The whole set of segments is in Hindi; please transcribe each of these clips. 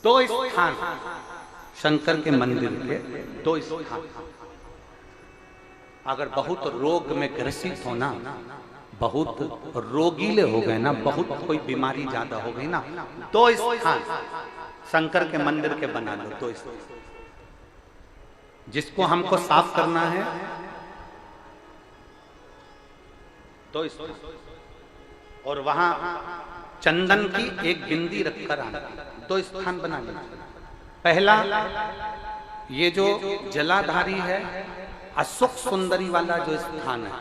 दो स्थान शंकर के मंदिर के, दो स्थान। अगर बहुत रोग में ग्रसित हो ना, बहुत रोगीले हो गए ना, बहुत कोई बीमारी ज्यादा हो गई ना, दो स्थान शंकर के मंदिर के बना लो, दो स्थान। जिसको हमको साफ करना है दो स्थान, और वहां चंदन की एक बिंदी रखकर आना, दो स्थान बना लो। पहला ये जो जलाधारी है, अशोक सुंदरी वाला जो स्थान है,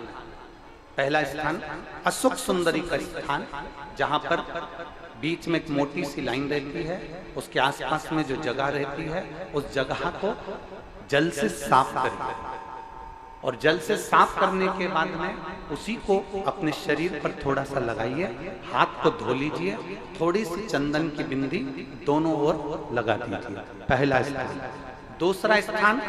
पहला स्थान अशोक सुंदरी का स्थान, जहां पर बीच में एक मोटी सी लाइन रहती है, उसके आसपास में जो जगह रहती है, उस जगह को जल से साफ करिए, और जल से साफ करने के बाद में उसी को अपने शरीर पर थोड़ा सा लगाइए, हाथ को धो लीजिए, थोड़ी सी चंदन की बिंदी दोनों ओर लगा दीजिए। पहला स्थान। दूसरा स्थान,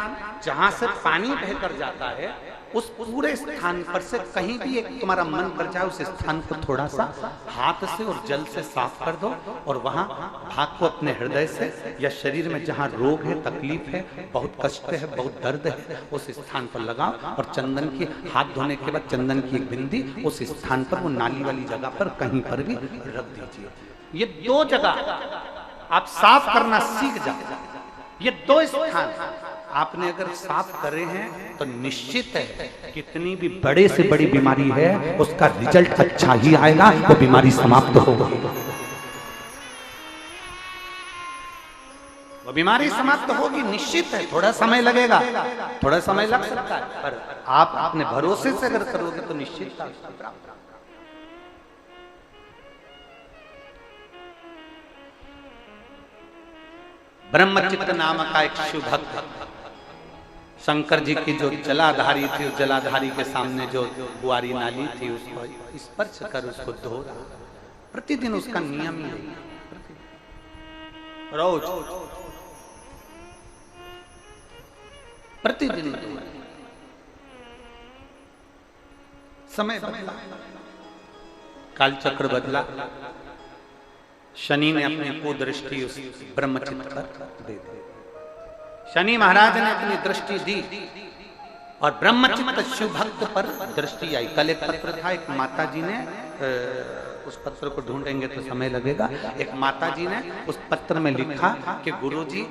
जहां से पानी बहकर जाता है, उस पूरे स्थान पर से कहीं भी एक तुम्हारा मन कर जाए, उस स्थान को थोड़ा सा हाथ से और जल से साफ कर दो, और वहां भाग को अपने हृदय से या शरीर में जहां रोग है, तकलीफ है, बहुत कष्ट है, बहुत दर्द है, उस स्थान पर लगाओ, और चंदन की हाथ धोने के बाद चंदन की एक बिंदी उस स्थान पर, वो नाली वाली जगह पर कहीं पर भी रख दीजिए। ये दो जगह आप साफ करना सीख जाओ। ये दो स्थान आपने अगर साफ करे हैं तो निश्चित है कितनी भी बड़े से बड़ी बीमारी है, उसका रिजल्ट अच्छा ही आएगा, वो बीमारी समाप्त होगी, वो बीमारी समाप्त होगी, निश्चित है। थोड़ा समय लगेगा, थोड़ा समय लग सकता है, पर आप अपने भरोसे से अगर करोगे तो निश्चित प्राप्त। ब्रह्मचित्त नामक का एक शिव भक्त शंकर जी की जो जलाधारी थी, उस जलाधारी के सामने जो गुआरी नाली थी, उसको स्पर्श कर उसको धो रहा। प्रतिदिन उसका नियम ही है, रोज प्रतिदिन। समय बदला, काल चक्र बदला, शनि ने अपनी कुदृष्टि उस ब्रह्मचित्त पर दे दी। शनि महाराज ने अपनी दृष्टि दी और ब्रह्मचित्त शिव भक्त पर दृष्टि आई। कल एक पत्र था, एक माता जी ने, उस पत्र को ढूंढेंगे तो समय लगेगा, एक माता जी ने उस पत्र में लिखा कि गुरुजी,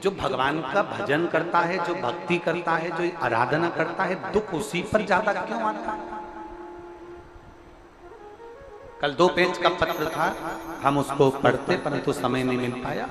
जो भगवान का भजन करता है, जो भक्ति करता है, जो आराधना करता है, दुख उसी पर ज्यादा क्यों आता है? कल 2 पेज का पत्र था, हम उसको पढ़ते परंतु समय नहीं मिल पाया।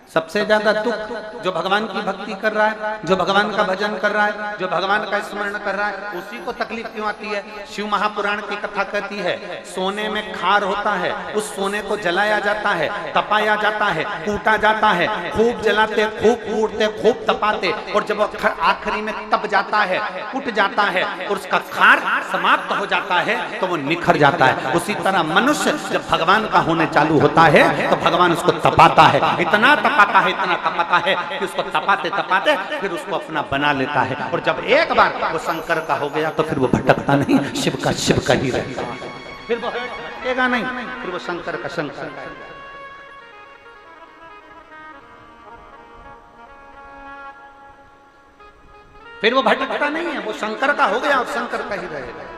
सबसे ज्यादा दुख जो भगवान की भक्ति कर रहा है, जो भगवान का भजन कर रहा है, जो भगवान का स्मरण कर रहा है, उसी को तकलीफ क्यों आती है? शिव महापुराण की कथा कहती है, सोने में खार होता है, उस सोने को जलाया जाता है, तपाया जाता है, कूटा जाता है, खूब जलाते, खूब कूटते, खूब तपाते, और जब आखिरी में तप जाता है, कुट जाता है, और उसका खार समाप्त हो जाता है, तो वो निखर जाता है। उसी तरह मनुष्य जब भगवान का होने चालू होता है तो भगवान उसको तपाता है, इतना तपाता है, इतना तपाता है कि उसको तपाते तपाते फिर उसको अपना बना लेता है। और जब एक बार वो शंकर का हो गया तो फिर वो भटकता नहीं, शिव का ही रहेगा, फिर वो भटकेगा नहीं, फिर वो शंकर का शंकर। फिर वो भटकता नहीं है, वो शंकर का हो गया और शंकर का ही रहेगा।